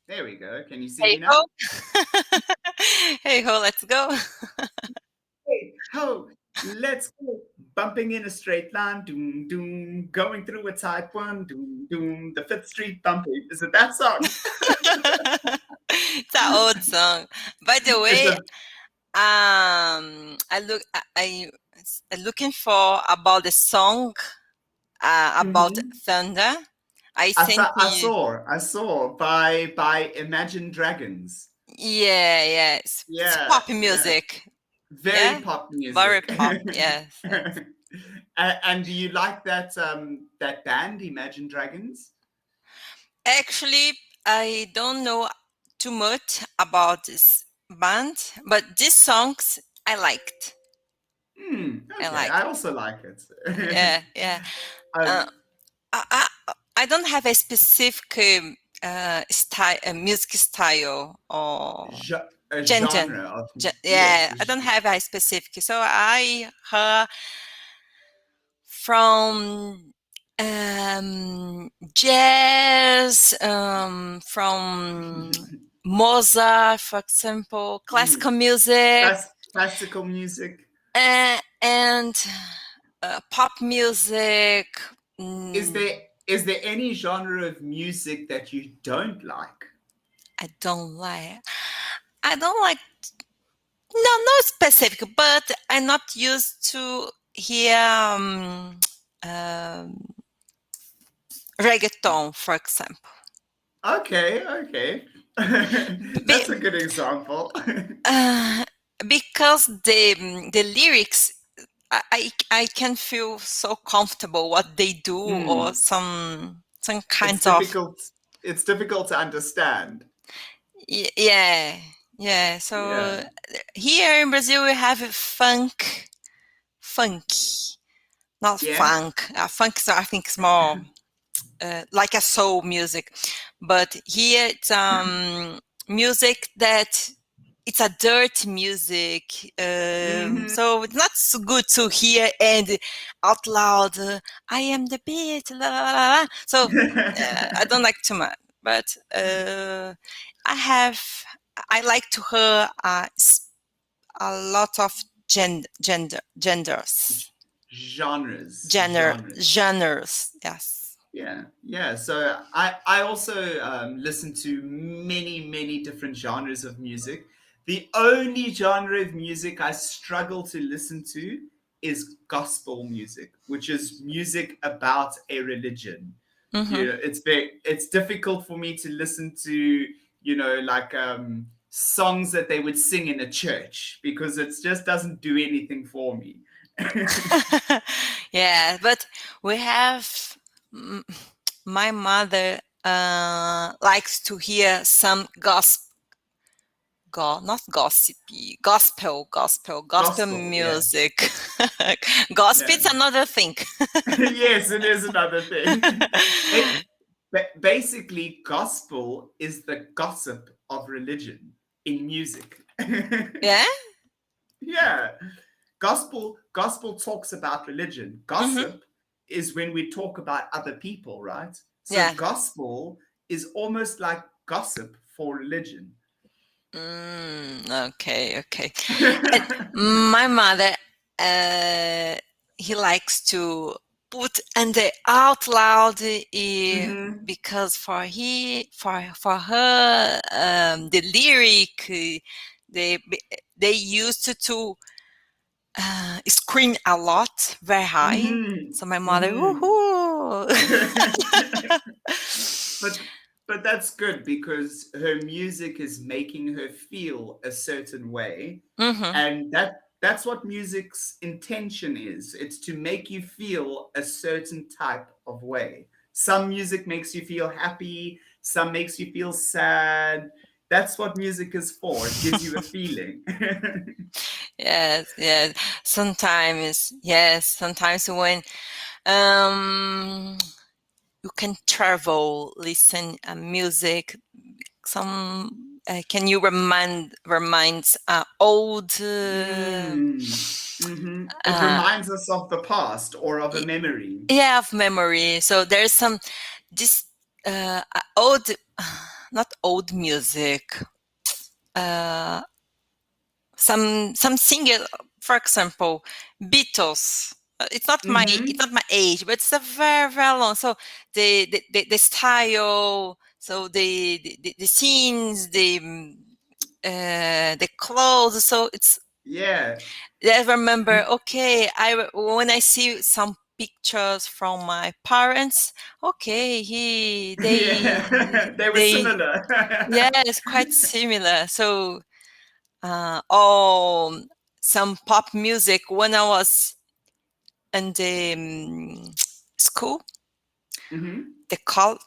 There we go. Can you see Hey me ho. now? Hey ho, let's go. Hey, ho, let's go. Bumping in a straight line, doom, doom, going through a type one, doom, doom, the Fifth Street bumping. Is it that song? It's an old song. By the It's way, a I'm looking for about the song about mhm. thunder. I sent you. I saw by Imagine Dragons. Yeah, yes. It's Yeah, pop yeah. music. Very Yeah, pop very music. pop. Yes, yes. And do you like that band, Imagine Dragons? Actually, I don't know too much about this band, but these songs I liked. I Okay, I liked. also like it. Yeah, yeah. Uh, um, I don't have a specific style, music style or a genre. genre of yes, Yeah, I don't have a specific. So I heard from jazz, from Mozart, for example, classical music, classical music. and pop music. Is Mm, there any genre of music that you don't like? I don't like. I don't like. No, not specific, but I'm not used to hear um, reggaeton, for example. Okay, okay. That's Be, a good example. uh, because the lyrics, I can feel so comfortable what they do, or Hmm. some It's kinds of difficult. It's difficult to understand. yeah, yeah. So Yeah. here in Brazil we have funky, not Yeah. funk. Funk is, I think, is more like a soul music, but here it's music that it's a dirty music, Hmm. so it's not so good to hear and out loud. I am the beat, la, la, la, la. So I don't like too much, but I have. I like to hear a lot of genders, Genres. genres. Yes. Yeah, yeah. So I also listen to many different genres of music. The only genre of music I struggle to listen to is gospel music, which is music about a religion. Mm-hmm. You know, it's difficult for me to listen to, like songs that they would sing in a church because it just doesn't do anything for me. Yeah, but we have mm, my mother likes to hear some not gossipy, gospel Gospel, yeah, music. Gospel yeah. is another thing. Yes, it is another thing. Basically, gospel is the gossip of religion in music. Yeah. Yeah, gospel talks about religion. Mm-hmm. Gossip is when we talk about other people, right? So Yeah. gospel is almost like gossip for religion. Okay. Okay. And my mother, uh, he likes to put and the out loud, Hmm. because for her, the lyric, they they used to scream a lot, very high. Hmm. So my mother, Hmm. woohoo! but but that's good because her music is making her feel a certain way, Hmm. and that's what music's intention is. It's to make you feel a certain type of way. Some music makes you feel happy, some makes you feel sad. That's what music is for. It gives you a feeling. Yes, yes. Sometimes, yes. Sometimes when um you can travel, listen music. Some can you reminds old Mm. It uh, reminds us of the past or of a y- memory. yeah, of memory. So there's some this old. not old music. Some singer, for example, Beatles. It's not my age, but it's a very very long. So the style, so the scenes, the clothes. So it's Yeah. I remember. Okay, when I see some pictures from my parents, okay, Yeah. They were they similar. yeah, it's quite similar. So oh, some pop music when I was in the school,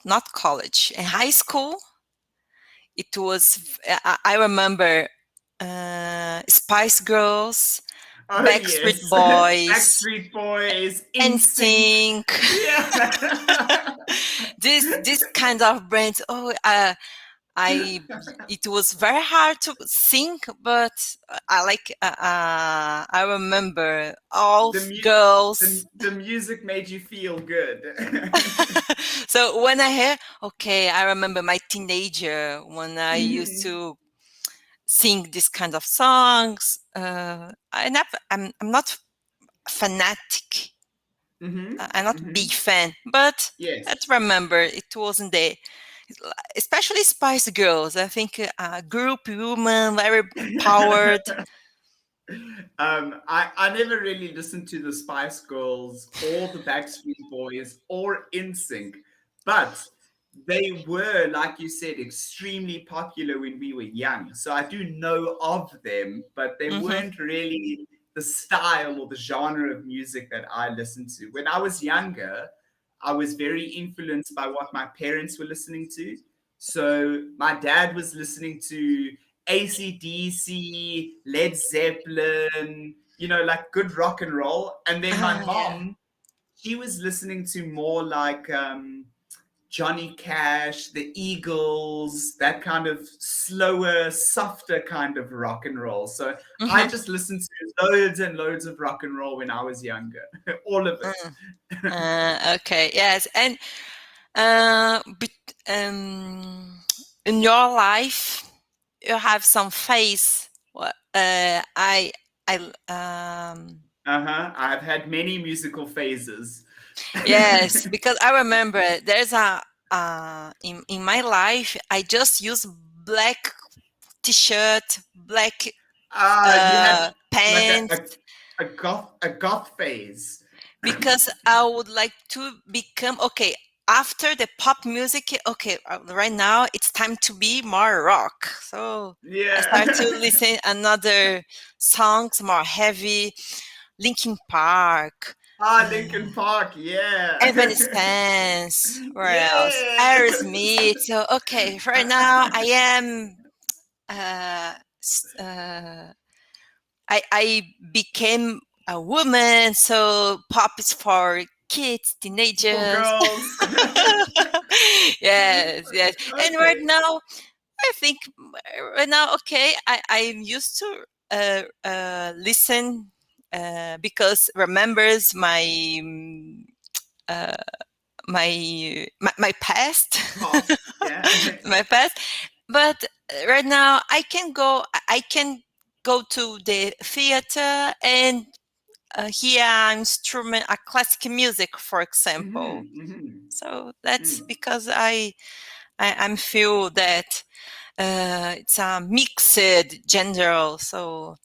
not college, in high school. It was I remember Spice Girls, Oh Backstreet yes. Boys, Backstreet Boys, NSYNC. NSYNC. Yeah. This kind of brands. Oh, I it was very hard to sing, but I like. I remember all the, mu- girls. the music made you feel good. So when I hear, okay, I remember my teenager when I used Mhm. to sing this kind of songs. I'm not fanatic. I'm not big fan, but let's Yes. remember it wasn't there. Especially Spice Girls. I think group woman, very powered. I never really listened to the Spice Girls or the Backstreet Boys or NSYNC, but they were, like you said, extremely popular when we were young. So I do know of them, but they Hmm. weren't really the style or the genre of music that I listened to. When I was younger, I was very influenced by what my parents were listening to. So my dad was listening to AC/DC, Led Zeppelin, like good rock and roll. And then my Oh yeah. mom, she was listening to more like Johnny Cash, the Eagles, that kind of slower, softer kind of rock and roll. So I Hmm. just listened to loads and loads of rock and roll when I was younger, all of it. Okay. Yes, and but in your life, you have some phase. What I I've had many musical phases. yes, because I remember there's a in my life I just use black t-shirt, black You had like pants a goth phase. because I would like to become okay after the pop music. Okay, right now it's time to be more rock. So I start to Yeah. listen another songs more heavy, Linkin Park, Lincoln Park, yeah. Evanescence. Where else? Yes. Aerosmith. So okay, right now I am. Uh, s- uh, I became a woman, so pop is for kids, For teenagers. girls. Yes, yes. And right Okay. now, I think right now, okay, I'm used to listen because remembers uh, my past, Past, yeah. my past. But right now, I can go to the theater and hear instrument, classic music, for example. So that's because I'm feel that it's a mixed gender. So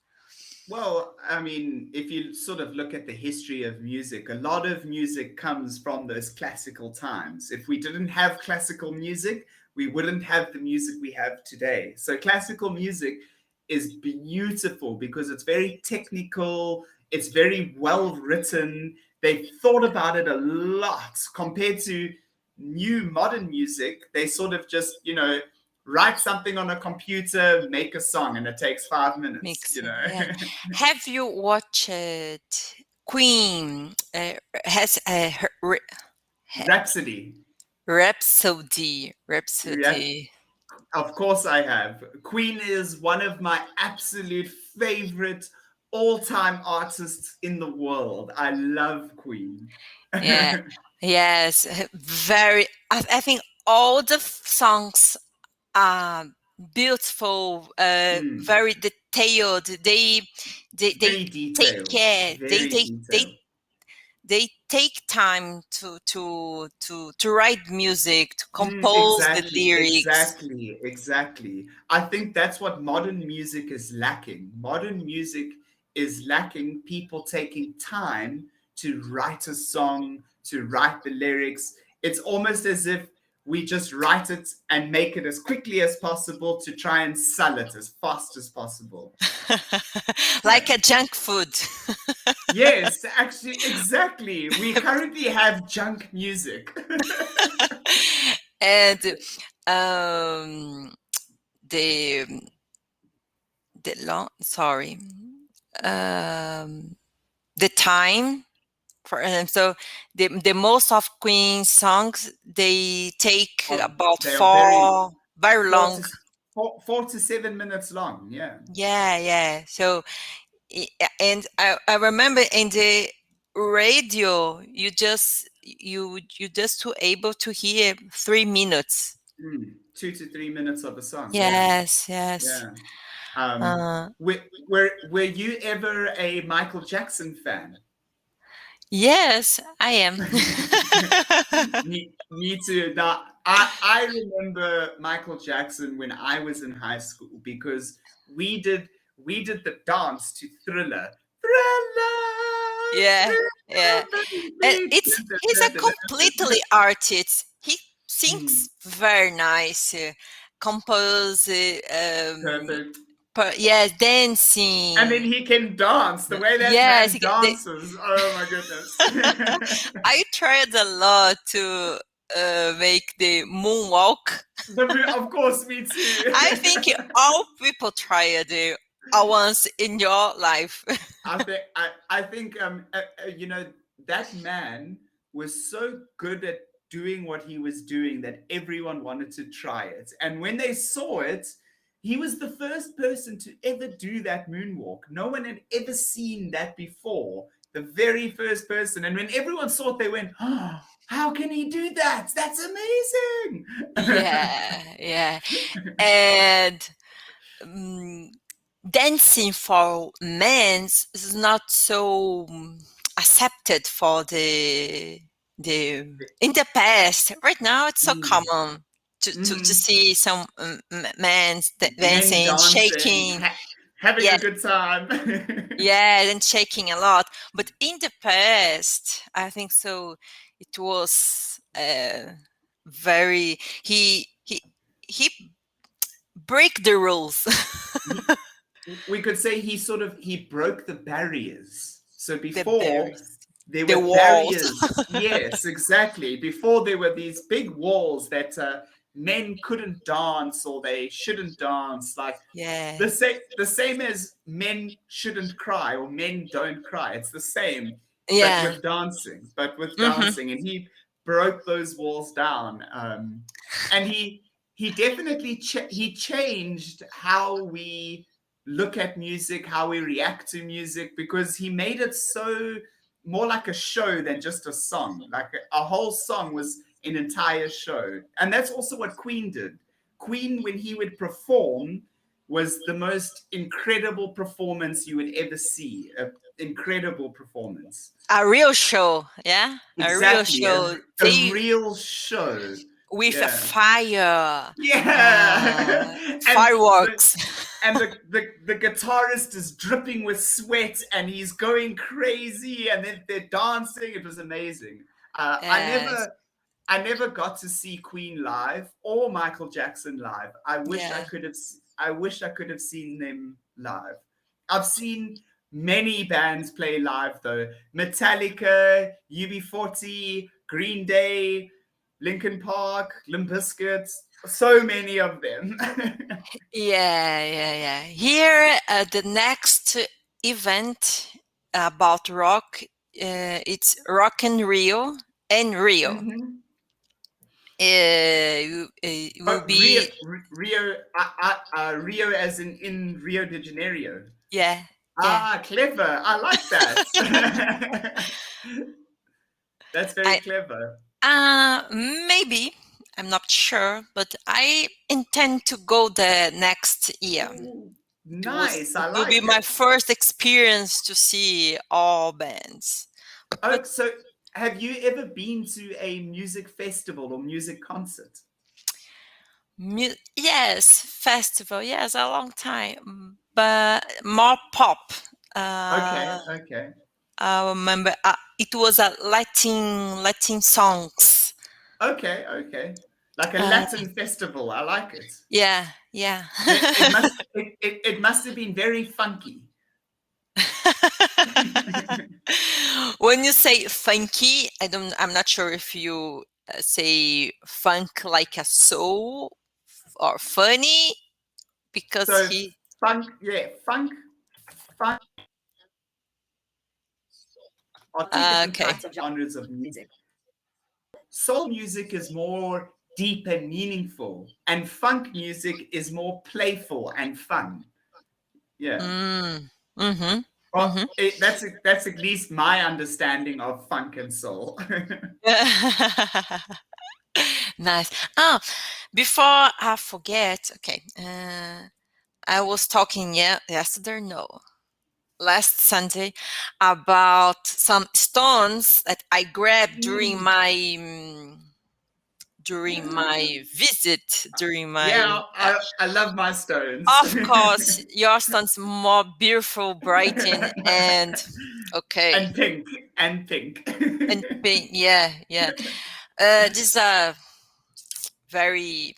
Well, I mean, if you sort of look at the history of music, a lot of music comes from those classical times. If we didn't have classical music, we wouldn't have the music we have today. So, classical music is beautiful because it's very technical, it's very well written. They've thought about it a lot compared to new modern music. They sort of just, write something on a computer, make a song, and it takes 5 minutes, mixed, yeah. Have you watched Queen? Has Rhapsody. Rhapsody, Yeah, Rhapsody. of course I have. Queen is one of my absolute favorite all-time artists in the world. I love Queen. Yeah, yes, very. I think all the songs beautiful, Mm. very detailed. They Very take detailed. care. Very detailed. They take time to write music, to compose the lyrics. Exactly. I think that's what modern music is lacking. Modern music is lacking people taking time to write a song, to write the lyrics. It's almost as if we just write it and make it as quickly as possible to try and sell it as fast as possible. Like a junk food. Yes, actually, exactly. We currently have junk music. And um, the sorry, um, the time for so the most of Queen songs, they take about They are very very four long. to 4 to 7 minutes long. Yeah. Yeah. So and I remember in the radio, you just were able to hear 3 minutes. 2 to 3 minutes of a song. Yeah. Yes. Yeah. Um, Uh, were you ever a Michael Jackson fan? yes, I am. Me too. Now, I remember Michael Jackson when I was in high school because we did we did the dance to Thriller. Yeah, yeah. Thriller, And baby. he's a completely artist. He Mm, sings very nice, compose, perfect. yes, And then dancing. he can dance. The way that Yes, man dances. Oh my goodness. I tried a lot to make the moonwalk. Of course, me too. I think all people try it once in your life. I think that man was so good at doing what he was doing that everyone wanted to try it. And when they saw it, he was the first person to ever do that moonwalk. No one had ever seen that before. The very first person. And when everyone saw it, they went, "Oh, how can he do that? That's amazing." Yeah. And um, dancing for men is not so accepted for the in the past. Right now, it's so Mm. common to Mhm. see some men Men dancing, dancing, shaking. having a Yeah, good time. yeah, and shaking a lot. But in the past, I think so. It was very he break the rules. He, we could say he broke the barriers. So The before berries, there the were walls. barriers. Yes, exactly. Before there were these big walls that men couldn't dance or they shouldn't dance. Like Yeah, the same as men shouldn't cry or men don't cry. It's the same, but yeah. with dancing. But with Hmm. dancing, and he broke those walls down. And he definitely he changed how we look at music, how we react to music, because he made it so more like a show than just a song. Like a whole song was an entire show, and that's also what Queen did. Queen, when he would perform, was the most incredible performance you would ever see. An incredible performance. A real show, yeah, a real Exactly, show. a They real show. with a Yeah. fire, Yeah. and the fireworks. and the guitarist is dripping with sweat and he's going crazy and then they're dancing. It was amazing. Yes, I never got to see Queen live or Michael Jackson live. yeah, I wish I could have seen them live. I've seen many bands play live though. Metallica, UB40, Green Day, Linkin Park, Limp Bizkit, so many of them. yeah. Here, the next event about rock, it's Rock in Rio and Rio. Mhm. Will be Rio as in Rio de Janeiro. yeah, yeah. Ah, clever. I like that. That's very I clever. maybe I'm not sure, but I intend to go the next year. Ooh, nice. It I will be like my it. first experience to see all bands. Oh, But so have you ever been to a music festival or music concert? yes, festival, yes, a long time, but more pop. Okay, Uh, okay. I remember it was a Latin songs. Okay, okay. Like a Uh, Latin festival. I like it. yeah, yeah. It must have been very funky. When you say funky, I'm not sure if you say funk like a soul or funny because So he funk, yeah, funk are two different okay. types of genres of music. Soul music is more deep and meaningful, and funk music is more playful and fun. Yeah. Mm. Mm-hmm. Well, Mm-hmm. that's at least my understanding of funk and soul. Nice. Oh, before I forget, okay. I was talking yesterday, no, last Sunday, about some stones that I grabbed Mm. during my visit, during my Yeah, I love my stones. of course, your stones more beautiful, brighten, and okay, And pink, and pink. and pink. Yeah, yeah. These are very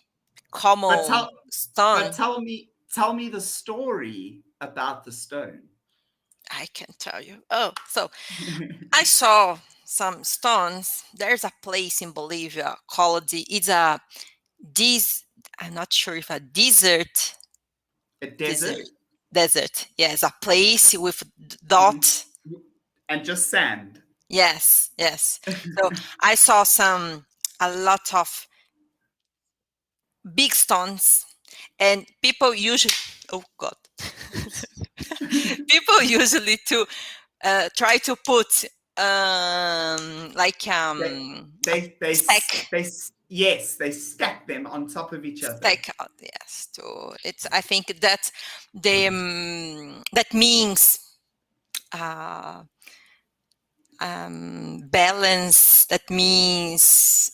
but common tell but stone. tell me the story about the stone. I can tell you. Oh, so I saw some stones. There's a place in Bolivia called it's a Deez. I'm not sure if a A desert, desert. desert. Yes, a place with Mhm. dot. And just sand. Yes, yes. So I saw a lot of big stones, and people usually. Oh God. People usually to try to put like they, a they stack they yes, they stack them on top of each other. stack out, yes, to it's I think that the that means uh balance, that means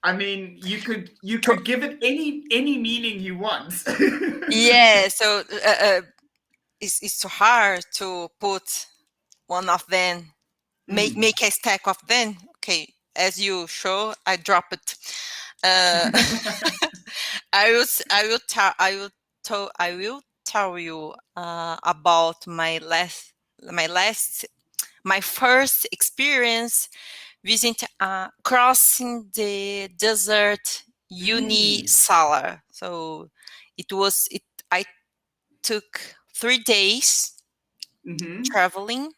I mean, you could give it any meaning you want. yeah, so it's so hard to put one of them, Mm. make a stack of them. Okay, as you show, I drop it. uh I will tell you about my first experience visit crossing the desert Mm. Unisalar. So it I took 3 days Mm-hmm. traveling,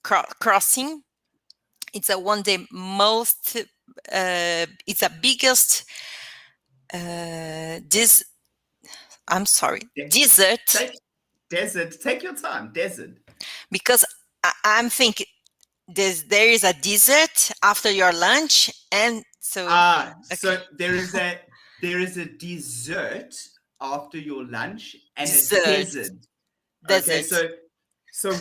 crossing. It's a one day most. It's a biggest. This I'm sorry, De- desert, take desert. Take your time. Desert. because I'm thinking there is a dessert after your lunch, and so Ah, okay, so there is a dessert after your lunch and a dessert, desert. Okay, desert. so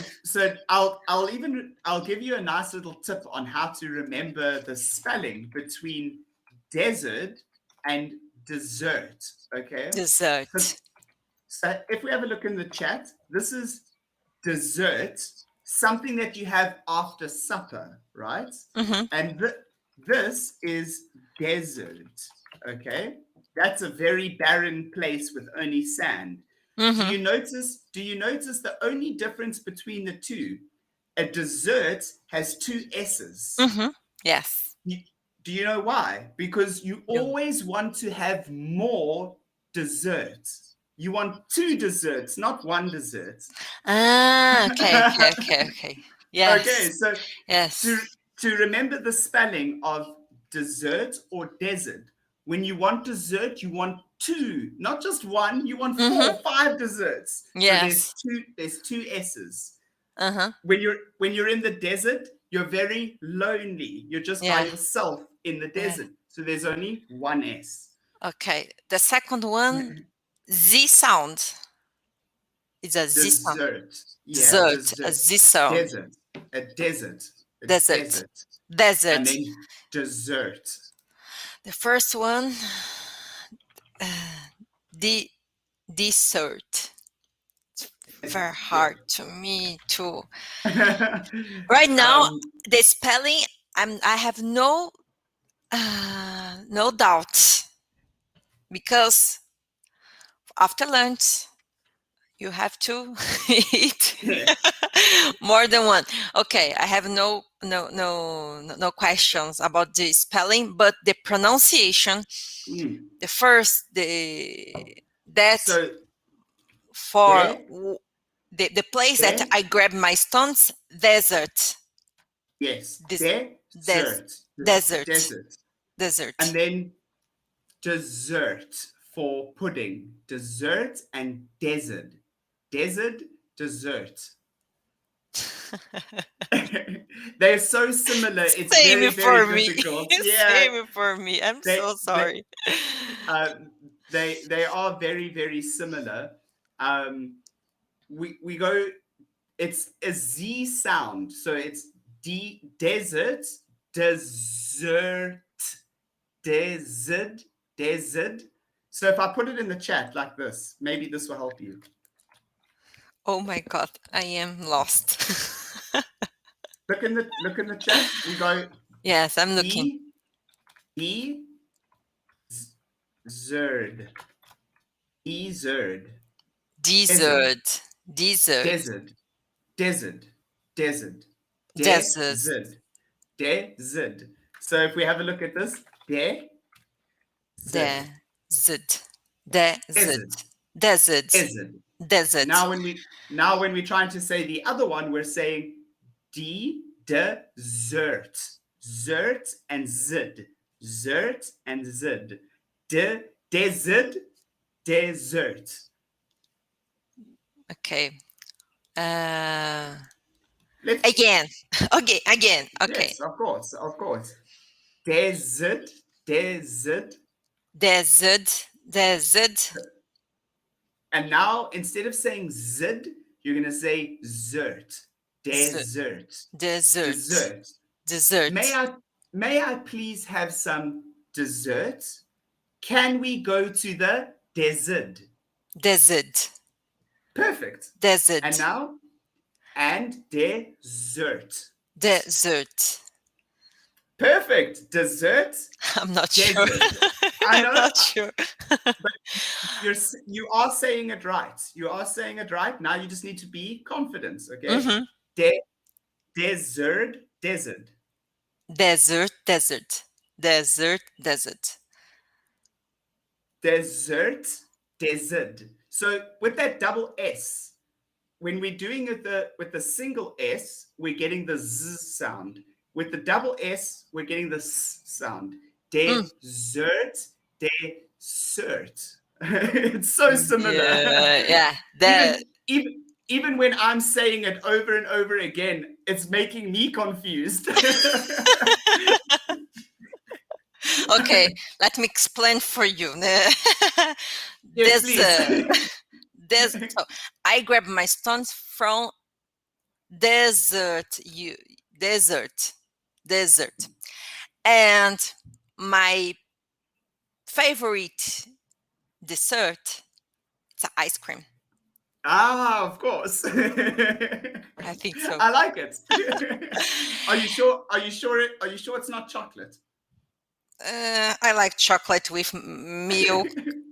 I'll give you a nice little tip on how to remember the spelling between desert and dessert. Okay, so, Dessert. so if we have a look in the chat, this is dessert, something that you have after supper, right? Mm-hmm. And this is desert. Okay, that's a very barren place with only sand. Mm-hmm. Do you notice the only difference between the two? A dessert has two S's. Mm-hmm. Yes. You- do you know why? Because you No. always want to have more dessert. You want two desserts, not one dessert. Ah, okay, okay, okay, okay. Okay, Yes. so to Yes. to remember the spelling of dessert or desert, when you want dessert, you want two, not just one. You want Mm-hmm. four, five desserts. So Yes. there's two S's. Uh-huh. When you're in the desert, you're very lonely. You're just by Yeah. yourself in the Yeah. desert. So there's only one S. Okay. The second one, Z sound. It's a Z sound. Dessert. Yeah, Dessert. A dessert. Z sound. Desert. A desert. A Desert. desert. And Desert. then dessert. The first one, the dessert. Very hard to me too. Right now, the spelling, I have no doubt, because after lunch you have to eat more than one. Okay, I have no questions about the spelling, but the pronunciation, the first, that So for there, the place that there, I grab my stones, desert. yes, Desert. desert. Desert. Desert. And then dessert for pudding. Dessert and desert. Desert, dessert. They're so similar. It's Same very, for very me. difficult. Yeah, Same for me. I'm so sorry. They are very, very similar. We go. It's a Z sound, so it's desert, desert, desert. So if I put it in the chat like this, maybe this will help you. Oh my God, I am lost. Look in the chat. We go. Yes, I'm looking. Zerd. Desert. Desert. Desert. Desert. Desert. Desert. Desert. Desert. So if we have a look at this, Desert. Desert. Desert. Desert. Desert. Desert. Now when we're trying to say the other one, we're saying desert. Zert and zid. Zert and zid. Desert. Desert. Okay. Let's, again. Okay, again. Okay. Yes, of course. Desert. Desert. Desert. Desert. And now instead of saying zid, you're gonna say zert. Desert. Desert. Dessert. Dessert. May I please have some dessert? Can we go to the desert? Desert. Perfect. Desert. And now, and dessert. Desert. Perfect. Dessert. I'm not Desert. sure. I'm not sure. But you are saying it right. You are saying it right. Now you just need to be confident. Okay. Mm-hmm. Desert. Desert. Desert. Desert. Desert. Desert. Desert. Desert. So with that double S, when we're doing it with the single S, we're getting the Z sound. With the double S, we're getting the S sound. Desert, desert. It's so similar. Yeah. Even when I'm saying it over and over again, it's making me confused. Okay, let me explain for you. Yes, please. So I grab my stones from desert, desert. And my favorite dessert, it's ice cream. Ah, of course. I think so. I like it. Are you sure? Are you sure it's not chocolate? I like chocolate with milk,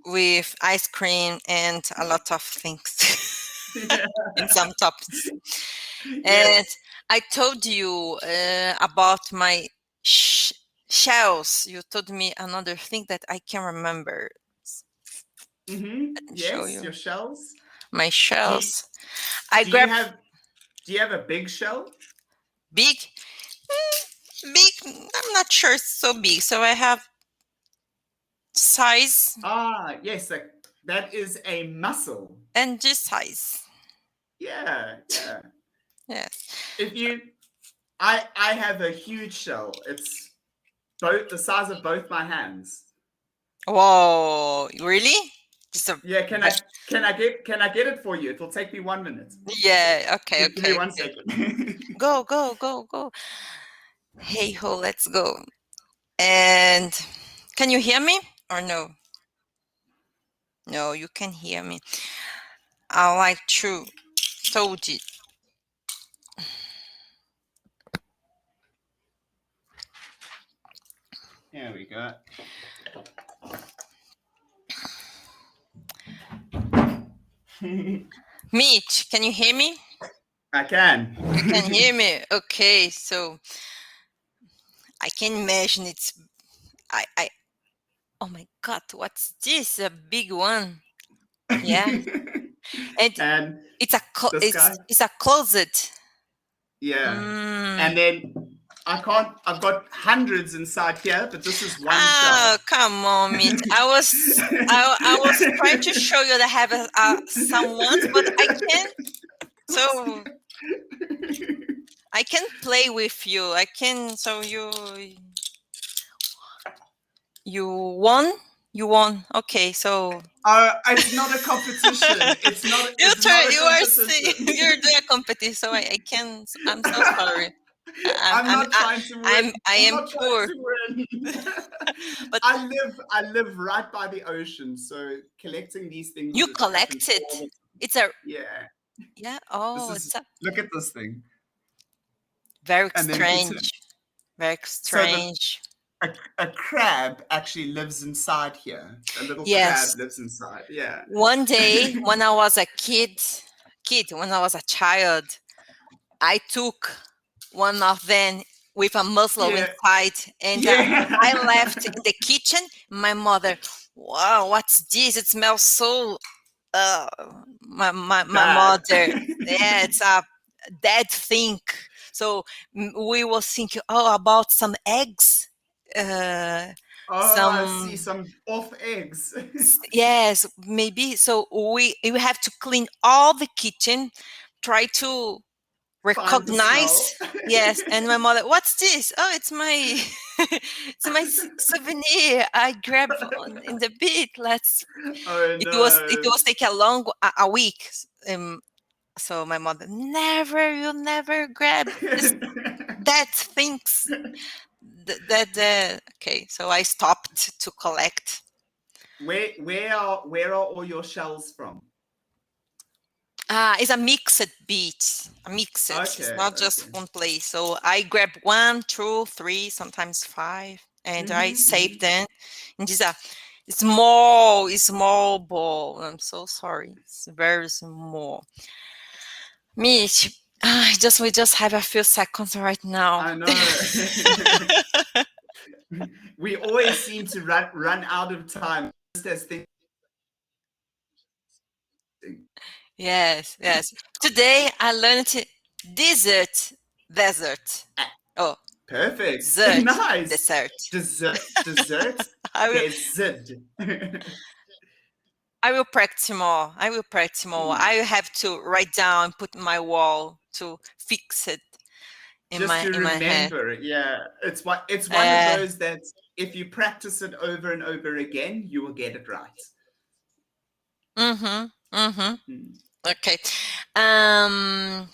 with ice cream, and a lot of things in some toppings. Yes. And I told you about my shells. You told me another thing that I can remember. Yes, your shells. My shells. Do you have a big shell? Big? Big? I'm not sure it's so big. So I have size. Ah, yes, that is a mussel. And this size. Yeah. Yes. I have a huge shell. both the size of both my hands. Whoa, really? Just a Yeah, can I get it for you? It'll take me 1 minute. yeah, okay, Give me okay, one okay. second. Go, go, go, go. Hey ho, let's go. And can you hear me or no? No, you can hear me. I like to told it. Here we go. Mitch, can you hear me? I can. You can hear me? Okay, so I can imagine it's I oh my god, what's this? A big one. Yeah. And it's a this guy? it's a closet. Yeah. Mm. And then I've got hundreds inside here, but this is one Oh, shell. come on, Mitch. I was trying to show you that I have some ones, but I can't. So I can play with you. I can. So you won. You won. Okay. So It's not a competition. It's not. you It's not a you are saying competition. you're doing a competition. So I can. I'm so sorry. I'm not trying to win. I I'm am not trying poor. to win. But I live right by the ocean, so collecting these things you happens collect it. all the time. It's a Yeah. yeah. Oh, This is it's a look at this thing. very And then strange. Very so strange. a crab actually lives inside here. A little Yes. crab lives inside. Yeah. One day when I was a when I was a child, I took one of them with a mussel Yeah. inside, and Yeah. I left in the kitchen. My mother, wow, what's this? It smells so. Uh, my Bad. mother, yeah, it's a dead thing. So we were thinking, oh, about some eggs. Oh, I see Some some off eggs. yes, maybe. So we have to clean all the kitchen, try to Find the smell. recognize. Yes, and my mother, what's this? Oh, it's my it's my souvenir. I grabbed in the beach. Let's. Oh It no. was take a week. So my mother, never, you'll never grab this that things. Okay. So I stopped to collect. Where are all your shells from? It's a mixed beat. A mixed. It's Okay, not just okay. one place. So I grab 1, 2, 3, sometimes 5, and I save them. And these are small ball. I'm so sorry. It's very small. Mitch, we just have a few seconds right now. I know. We always seem to run out of time just as things. Yes, yes. Today I learned desert. Oh, Perfect. dessert, Nice. dessert. Dessert. I will. Desert. I will practice more. I will practice more. I have to write down, put my wall to fix it Just to in my head. remember, yeah. It's one of those that if you practice it over and over again, you will get it right. Okay.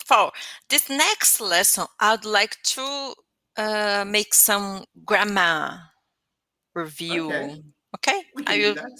For this next lesson, I'd like to make some grammar review. Okay. Okay. We I can do will that.